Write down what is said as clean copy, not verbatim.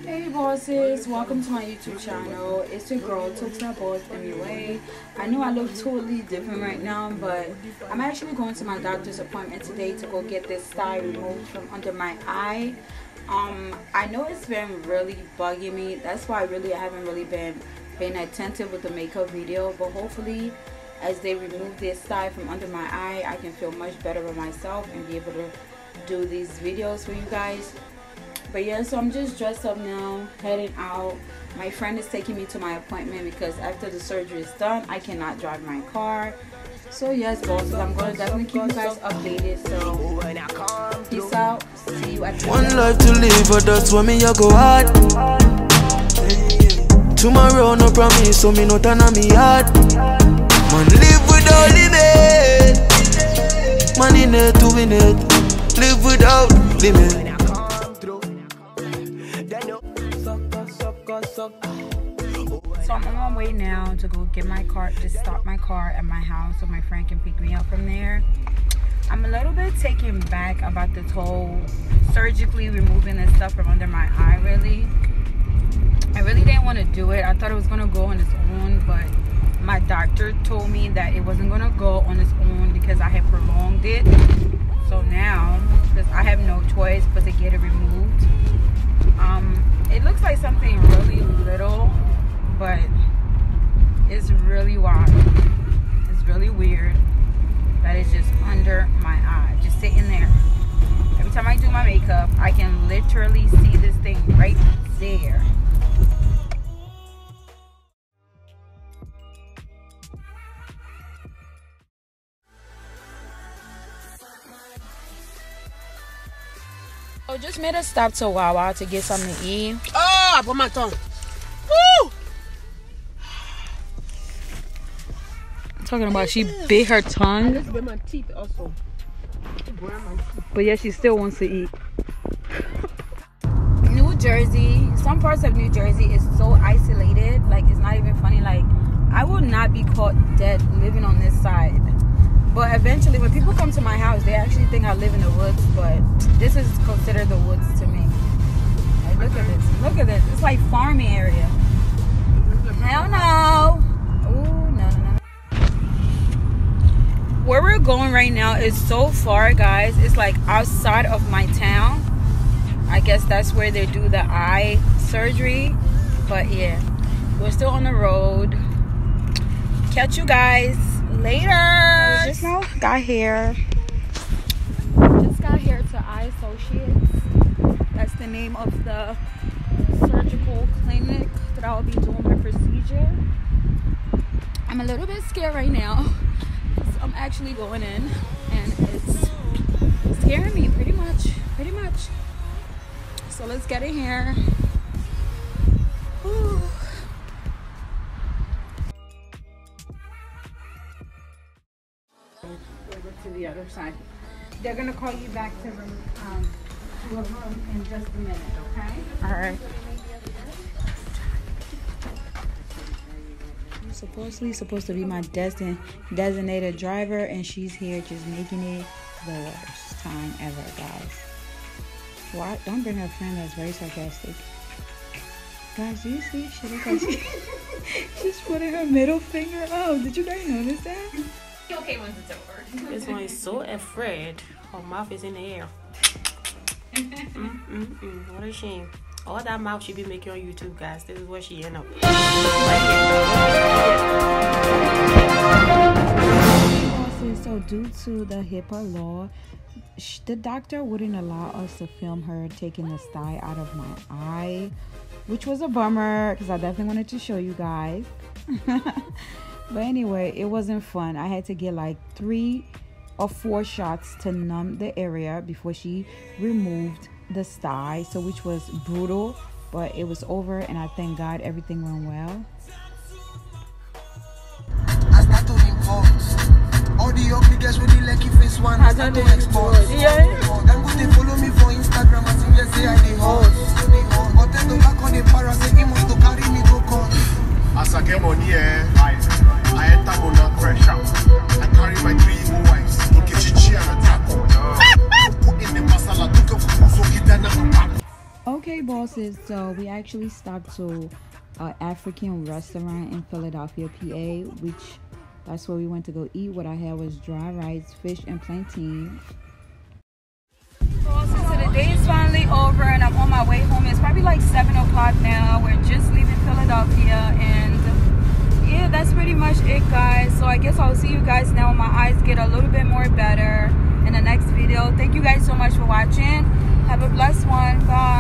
Hey bosses, welcome to my YouTube channel. It's your girl Tokslabossmua. I know I look totally different right now, but I'm actually going to my doctor's appointment today to go get this sty removed from under my eye. I know it's been really bugging me. That's why I haven't really been paying attentive with the makeup video, but hopefully as they remove this sty from under my eye, I can feel much better with myself and be able to do these videos for you guys. But yeah, so I'm just dressed up now, heading out. My friend is taking me to my appointment because after the surgery is done, I cannot drive my car. So yes, bosses, I'm going to definitely keep you guys updated. So peace out. See you at the one life to live, but that's what me I go hard. Tomorrow no promise, so me no turn on me hard. Man live without limit. Man in it to win it. Live without limit. So I'm on my way now to go get my car, just stop my car at my house so my friend can pick me up from there. I'm a little bit taken back about this whole surgically removing this stuff from under my eye. I really didn't want to do it. I thought it was going to go on its own, but my doctor told me that it wasn't going to go on its own because I had prolonged it. So now, because I have no choice but to get it removed. It looks like something really little, but it's really wild. It's really weird that it's just under my eye, just sitting there. Every time I do my makeup, I can literally see this thing right there. I just made a stop to Wawa to get something to eat. Oh, I put my tongue. Woo! I'm talking about she bit her tongue. I just bit my teeth also. But yeah, she still wants to eat. New Jersey, some parts of New Jersey is so isolated. Like, it's not even funny. Like, I will not be caught dead living on this side. But eventually, when people come to my house, they actually think I live in the woods. But this is considered the woods to me. Like, look at this. Look at this. It's like farming area. Hell no. Ooh, no. Where we're going right now is so far, guys. It's like outside of my town. I guess that's where they do the eye surgery. But yeah, we're still on the road. Catch you guys later. We just now got here. Just got here to Eye Associates. That's the name of the surgical clinic that I'll be doing my procedure. I'm a little bit scared right now. So I'm actually going in and it's scaring me pretty much. So let's get in here. Whew. To the other side. They're gonna call you back to a room in just a minute, okay? All right. I'm supposed to be my designated driver, and she's here just making it the worst time ever, guys. Why? Don't bring her friend that's very sarcastic. Guys, do you see? She looks like she's putting her middle finger up. Did you guys notice that? Okay once it's over. This one is so afraid. Her mouth is in the air. What a shame. All that mouth she be making on YouTube, guys. This is where she end up. So due to the HIPAA law, the doctor wouldn't allow us to film her taking the sty out of my eye, which was a bummer because I definitely wanted to show you guys. But anyway, it wasn't fun. I had to get like 3 or 4 shots to numb the area before she removed the sty, so which was brutal, but it was over, and I thank God everything went well. I start to import all the ugly girls with the lucky face one. I start to export. Yeah. Them go they follow me for Instagram and sing yes, say I the host. But then the back on the para say he must to carry me go court. As I get money, I enter on that pressure. I carry my 3 wives to Kichichi and a taco. Put in the masala, took a fuso, Okay, bosses, so we actually stopped to an African restaurant in Philadelphia, PA, which that's where we went to go eat. What I had was dry rice, fish, and plantain. Bosses, so the day is finally over and I'm on my way home. It's probably like 7 o'clock now. We're just leaving Philadelphia, and yeah, that's pretty much it, guys. So I guess I'll see you guys now when my eyes get a little bit more better in the next video. Thank you guys so much for watching. Have a blessed one. Bye.